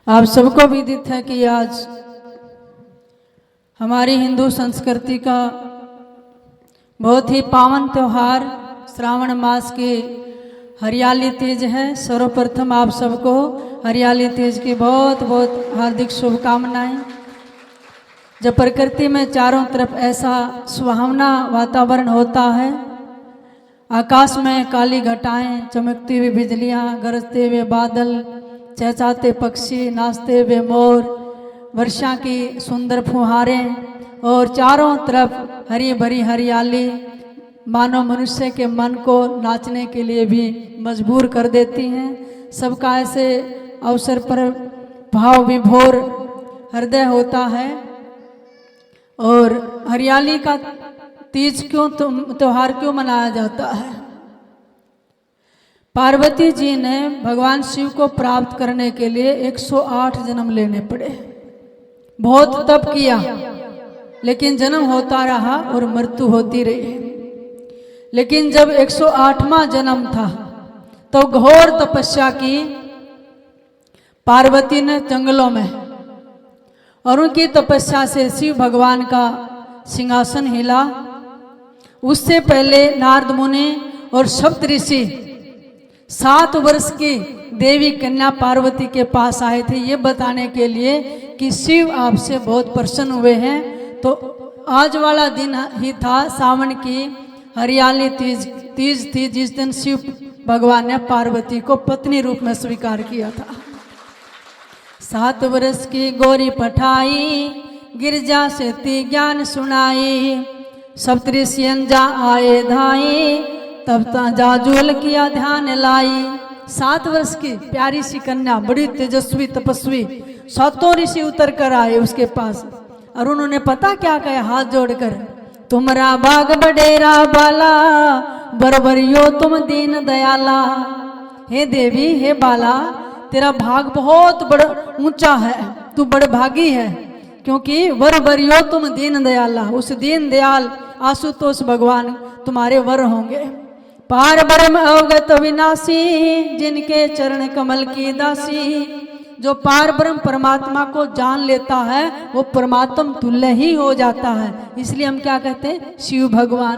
आप सबको विदित है कि आज हमारी हिंदू संस्कृति का बहुत ही पावन त्योहार श्रावण मास की हरियाली तीज है। सर्वप्रथम आप सबको हरियाली तीज की बहुत बहुत हार्दिक शुभकामनाएं। जब प्रकृति में चारों तरफ ऐसा सुहावना वातावरण होता है, आकाश में काली घटाएं, चमकती हुई बिजलियां, गरजते हुए बादल, चहचहाते पक्षी, नाचते हुए मोर, वर्षा की सुंदर फुहारें और चारों तरफ हरी भरी हरियाली मानो मनुष्य के मन को नाचने के लिए भी मजबूर कर देती हैं। सबका ऐसे अवसर पर भाव विभोर हृदय होता है। और हरियाली का तीज क्यों त्योहार क्यों मनाया जाता है? पार्वती जी ने भगवान शिव को प्राप्त करने के लिए 108 जन्म लेने पड़े। बहुत तप किया, लेकिन जन्म होता रहा और मृत्यु होती रही। लेकिन जब 108वां जन्म था तो घोर तपस्या की पार्वती ने जंगलों में, और उनकी तपस्या से शिव भगवान का सिंहासन हिला। उससे पहले नारद मुनि और सप्त ऋषि 7 वर्ष की देवी कन्या पार्वती के पास आए थे ये बताने के लिए कि शिव आपसे बहुत प्रसन्न हुए हैं। तो आज वाला दिन ही था सावन की हरियाली तीज थी, जिस दिन शिव भगवान ने पार्वती को पत्नी रूप में स्वीकार किया था। 7 वर्ष की गोरी पठाई, गिरजा से ती ज्ञान सुनाई, सप्तऋषियन जा आए धाई, तब जाजूल किया ध्यान लाई। 7 वर्ष की प्यारी सी कन्या, बड़ी तेजस्वी तपस्वी, 7 ऋषि उतर कर आए उसके पास, और उन्होंने पता क्या कहा हाथ जोड़कर, तुमरा भाग बडेरा बाला, बरबरियो तुम दीन दयाला। हे देवी, हे बाला, तेरा भाग बहुत बड़ा ऊंचा है, तू बड़ भागी है, क्योंकि वर बरियो तुम दीन दयाला, उस दीन दयाल आशुतोष भगवान तुम्हारे वर होंगे। पार ब्रह्म अवगत विनाशी, जिनके चरण कमल की दासी। जो पार ब्रह्म परमात्मा को जान लेता है वो परमात्म तुल्य ही हो जाता है। इसलिए हम क्या कहते हैं, शिव भगवान,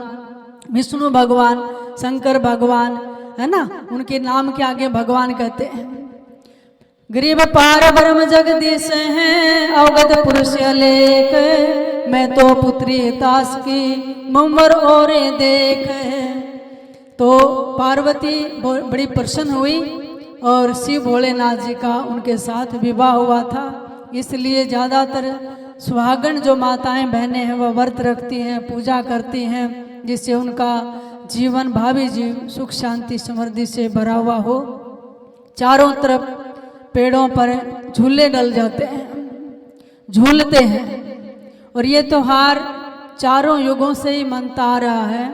विष्णु भगवान, शंकर भगवान, है ना, उनके नाम के आगे भगवान कहते हैं। गरीब पार ब्रह्म जगदीश हैं, अवगत पुरुष अलेख, मैं तो पुत्री दास की मुमर और देख। तो पार्वती बड़ी प्रसन्न हुई और शिव भोलेनाथ जी का उनके साथ विवाह हुआ था। इसलिए ज़्यादातर सुहागन जो माताएं बहनें हैं वह व्रत रखती हैं, पूजा करती हैं, जिससे उनका जीवन भावी जीवन सुख शांति समृद्धि से भरा हुआ हो। चारों तरफ पेड़ों पर झूले डल जाते हैं, झूलते हैं, और ये त्योहार चारों युगों से ही मनता आ रहा है।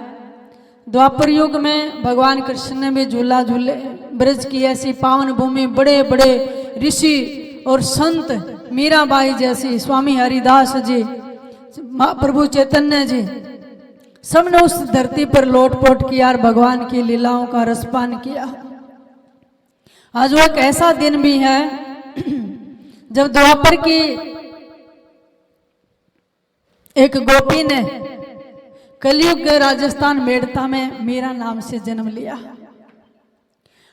द्वापर युग में भगवान कृष्ण ने भी झूला झूले, ब्रज की ऐसी पावन भूमि, बड़े बड़े ऋषि और संत, मीराबाई जैसी, स्वामी हरिदास जी, प्रभु चैतन्य जी, सबने उस धरती पर लोटपोट किया और भगवान की लीलाओं का रसपान किया। आज वो एक ऐसा दिन भी है जब द्वापर की एक गोपी ने कलयुग के राजस्थान मेड़ता में मीरा नाम से जन्म लिया।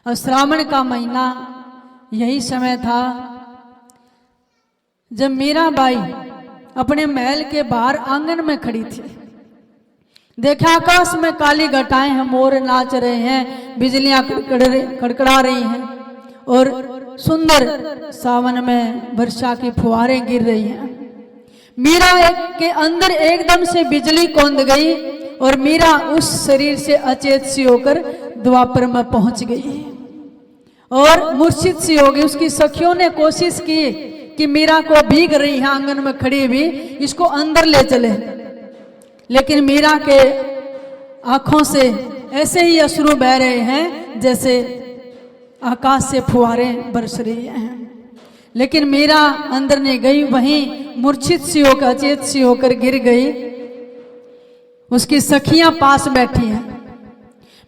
और श्रावण का महीना यही समय था जब मीराबाई अपने महल के बाहर आंगन में खड़ी थी। देखा आकाश में काली घटाएं हैं, मोर नाच रहे हैं, बिजलियां कड़कड़ा रही हैं, और सुंदर सावन में वर्षा की फुहारें गिर रही हैं। मीरा के अंदर एकदम से बिजली कौंध गई और मीरा उस शरीर से अचेत सी होकर द्वापर में पहुंच गई और मूर्छित सी हो गई। उसकी सखियों ने कोशिश की कि मीरा को भीग रही है आंगन में खड़ी हुई, इसको अंदर ले चले, लेकिन मीरा के आंखों से ऐसे ही अश्रु बह रहे हैं जैसे आकाश से फुहारें बरस रही हैं। लेकिन मीरा अंदर नहीं गई, वहीं मूर्छित सी होकर अचेत सी होकर गिर गई। उसकी सखियां पास बैठी हैं।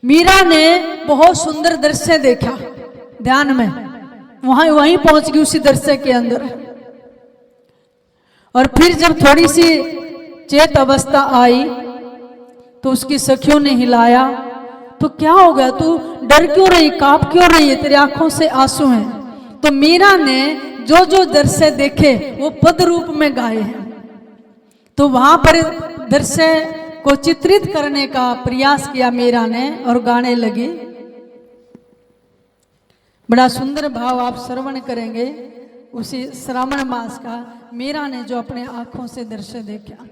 मीरा ने बहुत सुंदर दृश्य देखा ध्यान में, वहीं पहुंच गई उसी दृश्य के अंदर। और फिर जब थोड़ी सी चेत अवस्था आई तो उसकी सखियों ने हिलाया, तो क्या हो गया, तू डर क्यों रही, कांप क्यों रही है, तेरी आंखों से आंसू हैं। तो मीरा ने जो जो दृश्य देखे वो पद रूप में गाए हैं। तो वहां पर दृश्य को चित्रित करने का प्रयास किया मीरा ने और गाने लगी। बड़ा सुंदर भाव आप श्रवण करेंगे उसी श्रावण मास का। मीरा ने जो अपने आंखों से दृश्य देखा।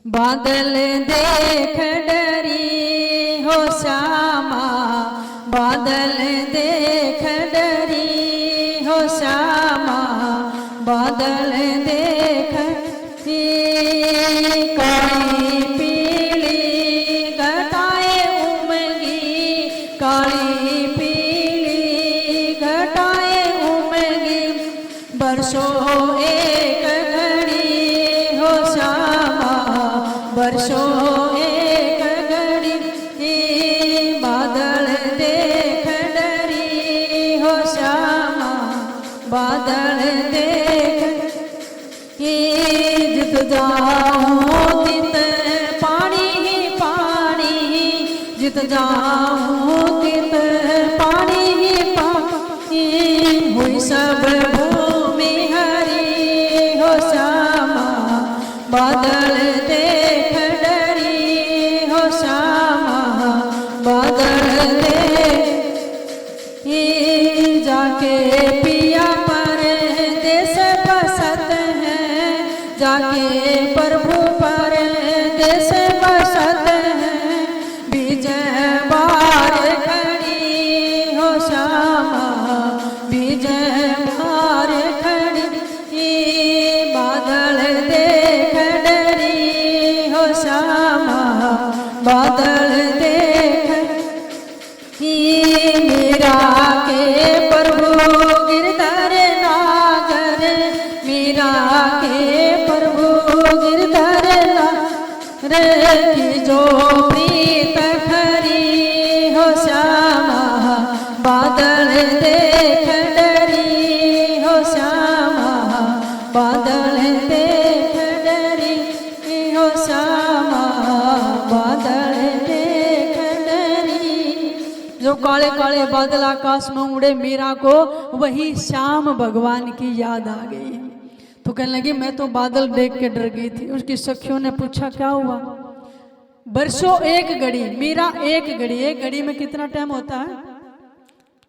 बादल देख डरी हो श्यामा, बादल देख डरी हो श्यामा, बादल देख काली पीली घटाए उमगी, काली पीली घटाए उमगी, बरसों एक घड़ी हो श्यामा, बरसों एक घड़ी, बादल देख डरी हो श्यामा, बादल देख जित जाऊं तित पानी ही पानी, जित जाऊं तित पानी ही पानी, हुई सब भूमि हरी हो श्यामा, बादल देख डरी हो श्यामा, बादल देख जाके पिया परदेस बसत है, जाके प्रभु परदेस बसत है, विजय बार खड़ी हो श्यामा, विजय बार खड़ी, बादल देख डरी हो श्यामा, बादल देख मीरा के प्रभु गिरधर नागर, मीरा के प्रभु गिरधर नागर की जो प्रीत खरी हो श्यामा, बादल देख डरी हो श्यामा, बादल देख डरी हो श्यामा, बादल देख डरी। जो काले काले बादल आकाश में उड़े, मीरा को वही श्याम भगवान की याद आ गई। तो कहने लगी मैं तो बादल देख के डर गई थी। उसकी सखियों ने पूछा क्या हुआ। बरसों एक घड़ी, मीरा एक घड़ी, एक घड़ी में कितना टाइम होता है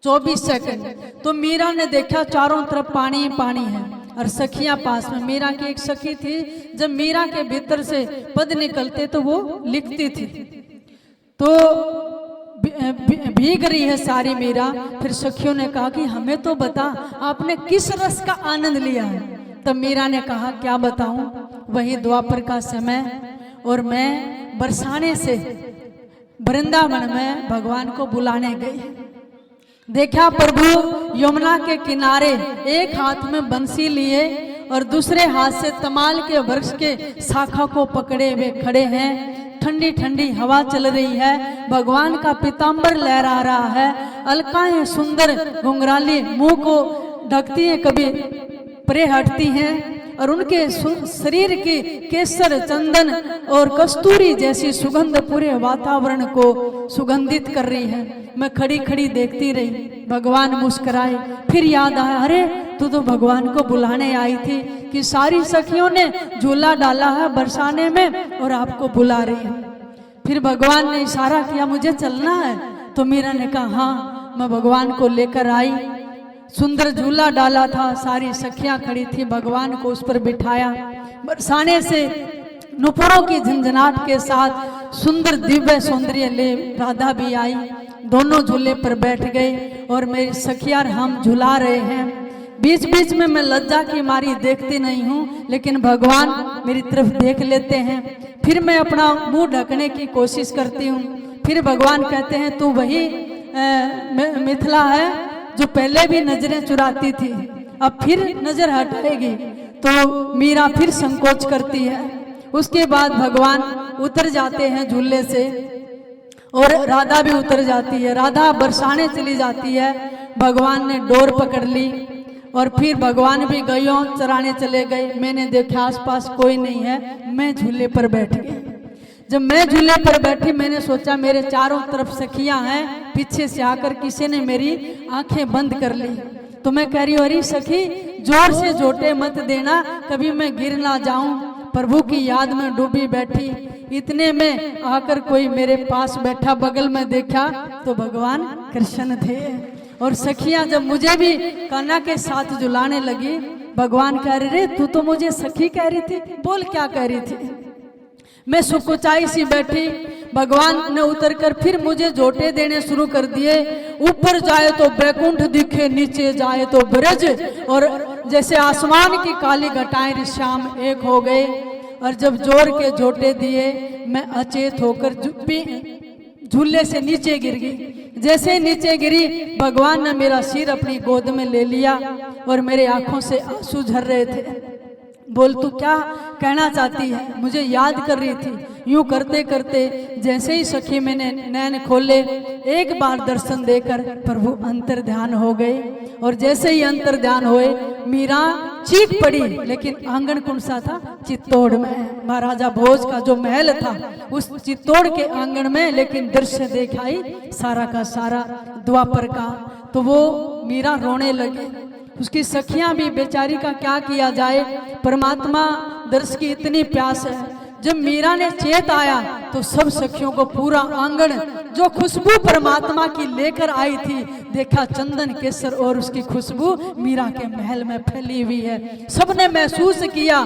24 सेकंड। तो मीरा ने देखा चारों तरफ पानी पानी है और सखियां पास में। मीरा की एक सखी थी, जब मीरा के भीतर से पद निकलते तो वो लिखती थी। तो भीग रही है सारी मीरा। फिर सखियों ने कहा कि हमें तो बता आपने किस रस का आनंद लिया है। तब मीरा ने कहा क्या बताऊं, वही द्वापर का समय और मैं बरसाने से वृंदावन में भगवान को बुलाने गई। देखा प्रभु यमुना के किनारे एक हाथ में बंसी लिए और दूसरे हाथ से तमाल के वृक्ष के शाखा को पकड़े हुए खड़े हैं। ठंडी ठंडी हवा चल रही है, भगवान का पीताम्बर लहरा रहा है, अलकाएं सुंदर घुंघराली मुंह को ढकती हैं, कभी परे हटती हैं और उनके शरीर की केसर चंदन और कस्तूरी जैसी सुगंध पूरे वातावरण को सुगंधित कर रही है। मैं खड़ी खड़ी देखती रही। भगवान मुस्कुराए। फिर याद आया, अरे तू तो भगवान को बुलाने आई थी कि सारी सखियों ने झूला डाला है बरसाने में और आपको बुला रही है। फिर भगवान ने इशारा किया मुझे चलना है। तो मीरा ने कहा हाँ, मैं भगवान को लेकर आई। सुंदर झूला डाला था, सारी सखियां खड़ी थी, भगवान को उस पर बिठाया। बरसाने से नुपुरों की झंझनाहट के साथ सुंदर दिव्य सौंदर्य ले राधा भी आई। दोनों झूले पर बैठ गए और मेरी सखियां हम झुला रहे हैं। बीच बीच में मैं लज्जा की मारी देखती नहीं हूँ, लेकिन भगवान मेरी तरफ देख लेते हैं। फिर मैं अपना मुंह ढकने की कोशिश करती हूँ। फिर भगवान कहते हैं तू वही मिथिला है जो पहले भी नजरें चुराती थी, अब फिर नजर हटाएगी। तो मीरा फिर संकोच करती है। उसके बाद भगवान उतर जाते हैं झूले से और राधा भी उतर जाती है। राधा बरसाने चली जाती है। भगवान ने डोर पकड़ ली और फिर भगवान भी गैयों चराने चले गए। मैंने देखा आसपास कोई नहीं है, मैं झूले पर बैठ गई। जब मैं झूले पर बैठी मैंने सोचा मेरे चारों तरफ सखियां हैं, पीछे से आकर किसी ने मेरी आंखें बंद कर ली। तो मैं कह रही हूँ अरे सखी जोर से जोटे मत देना, कभी मैं गिर ना जाऊं। प्रभु की याद में डूबी बैठी। इतने में आकर कोई मेरे पास बैठा, बगल में देखा तो भगवान कृष्ण थे। और सखियां जब मुझे भी कान्हा के साथ झुलाने लगी, भगवान कह रहे तू तो मुझे सखी कह रही थी, बोल क्या कह रही थी। मैं सुकुचाई सी बैठी। भगवान ने उतरकर फिर मुझे जोटे देने शुरू कर दिए। ऊपर जाए तो बैकुंठ दिखे, नीचे जाए तो ब्रज, और जैसे आसमान की काली घटाएं श्याम एक हो गए। और जब जोर के जोटे दिए मैं अचेत होकर झूले से नीचे गिर गई। जैसे नीचे गिरी भगवान ने मेरा सिर अपनी गोद में ले लिया और मेरे आंखों से आंसू झर रहे थे। बोल तू क्या कहना चाहती है, मुझे याद कर रही थी। यूं करते करते जैसे ही सखी मैंने नैन खोले, एक बार दर्शन देकर प्रभु अंतर ध्यान हो गए। और जैसे ही अंतर ध्यान हुए मीरा चीख पड़ी। लेकिन आंगन कौन सा था, चित्तौड़ में। महाराजा भोज का जो महल था उस चित्तौड़ के आंगन में, लेकिन दृश्य दिखाई सारा का सारा द्वापर का। तो वो मीरा रोने लगी। उसकी सखियां भी बेचारी का क्या किया जाए, परमात्मा दर्श की इतनी प्यास है। जब मीरा ने चेत आया तो सब सखियों को पूरा आंगन जो खुशबू परमात्मा की लेकर आई थी, देखा चंदन केसर और उसकी खुशबू मीरा के महल में फैली हुई है। सबने महसूस किया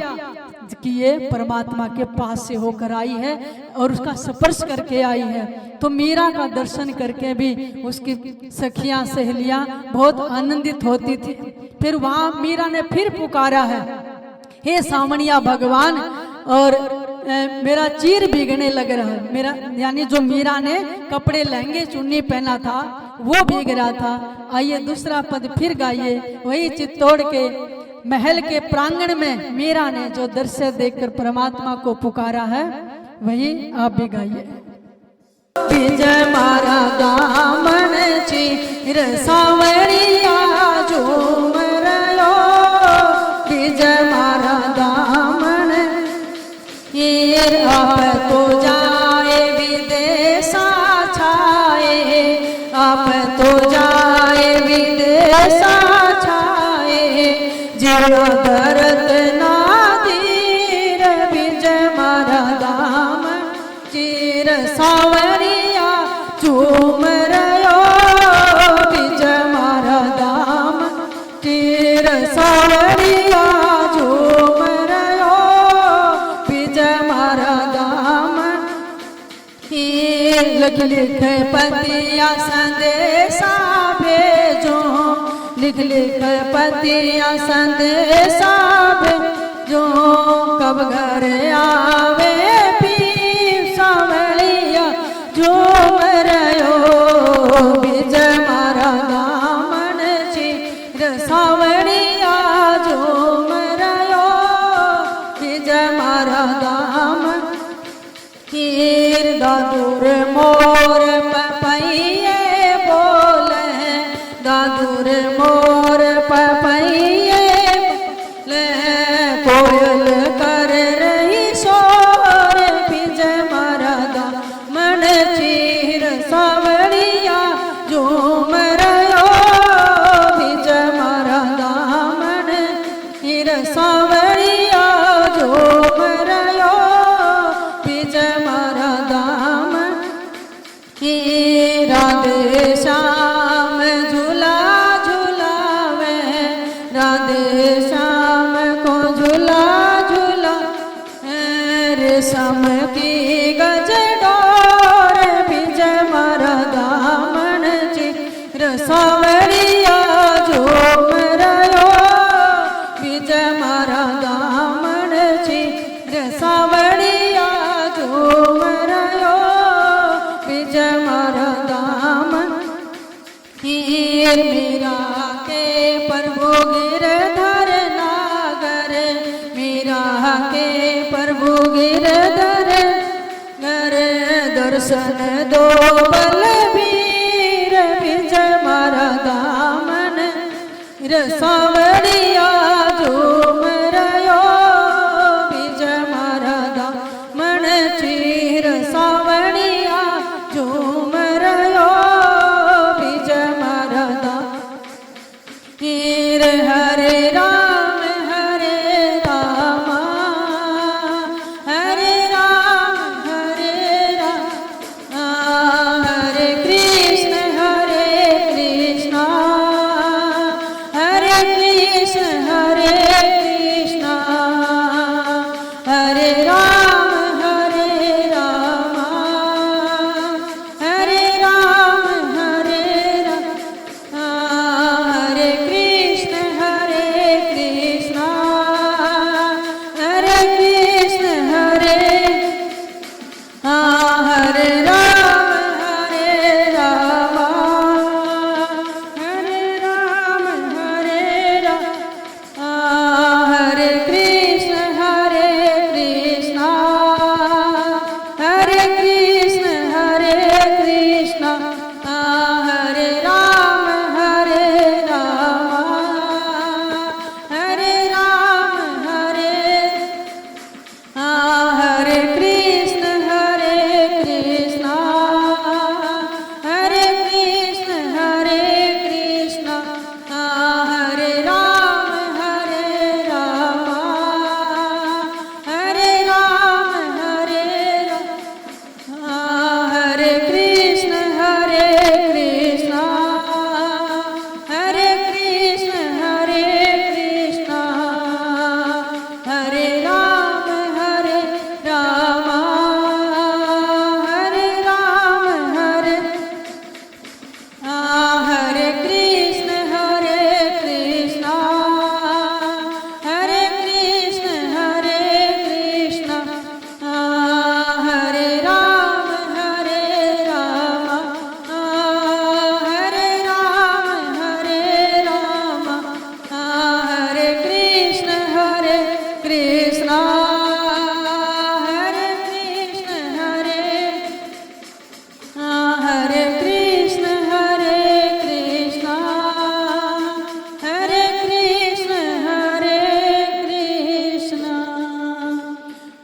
कि ये परमात्मा के पास से होकर आई है और उसका स्पर्श करके आई है। तो मीरा का दर्शन करके भी उसकी सखियां सहेलियां बहुत आनंदित होती थी। फिर वहां मीरा ने फिर पुकारा है, हे सामणिया भगवान, और मेरा चीर भीगने लग रहा है। मेरा यानी जो मीरा ने कपड़े लहंगे चुन्नी पहना था वो भीग रहा था। आइए दूसरा पद फिर गाइए। वही चित्तौड़ के महल के प्रांगण में मीरा ने जो दृश्य देखकर परमात्मा को पुकारा है, वही आप भी गाइए। विजय मारा दामन चीर सावरिया झूम रयो, विजय मारा दामन हीर आप तो जाए विदेशा छाए, आप तो जाए विदेशा छाए, जीरो भरत नादीर विजय मारा दामन चीर सावरिया झूम रयो, विजय मारा दामन चीर सावरिया झूम रयो, विजय मारा दामन लिख लिख पतिया संदेशा भेजो, लिख लिख पतिया संदेशा भेजो, कब घर आवे पीर सावरिया झूम रयो, विजय मारा दामन चीर सावरिया झूम रयो, विजय मारा दामन हीर दादुर मोर पपैये बोले, दादुर मोर पपैये बोले, कोयल कर रही शोर, विजय मारा दामन चीर सावरिया झूम रयो, विजय मारा दामन चीर सावरिया झूम रयो, विजय मारा दामन राधे श्याम झूला झूलावे, राधे श्याम को झूला झूला, रेशम की गज डोर, विजय मारा दामन चीर सावरिया झूम रयो, विजय मारा दामन चीर सावरिया झूम रयो, विजय मारा दामन हीर मीरा के प्रभु गिरधर नागर, मीरा के प्रभु गिरधर गर, दर्शन दो बलबीर, विजय मारा दामन रसावड़िया झूम रयो बीज मरदा मन चीर सावड़िया झूम रयो बीज मरदा हीर हरे राम हरे राम हरे राम हरे कृष्ण हरे कृष्ण हरे राम हरे राम हरे राम हरे राम हरे कृष्ण हरे कृष्ण हरे कृष्ण हरे हरे राम हरे राम हरे राम हरे कृष्ण हरे कृष्ण हरे कृष्ण हरे कृष्ण हरे राम हरे राम हरे हरे कृष्ण हरे कृष्ण हरे कृष्ण हरे कृष्ण हरे राम हरे राम हरे राम हरे कृष्ण हरे कृष्ण हरे कृष्ण हरे कृष्ण हरे राम हरे राम हरे हरे कृष्ण हरे कृष्ण हरे कृष्ण हरे कृष्ण हरे राम हरे राम हरे कृष्ण हरे कृष्ण हरे कृष्ण हरे कृष्ण हरे कृष्ण हरे कृष्ण हरे कृष्ण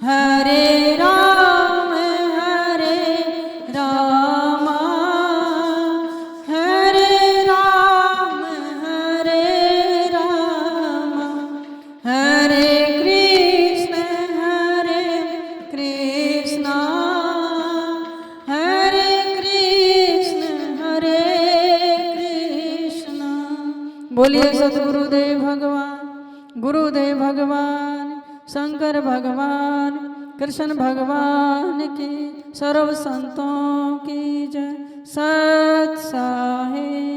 हरे राम हरे राम हरे राम हरे कृष्ण हरे कृष्ण हरे कृष्ण हरे कृष्ण। बोलिए सतगुरुदेव भगवान गुरुदेव भगवान शंकर भगवान कृष्ण भगवान की सर्व संतों की जय। सत साहिब।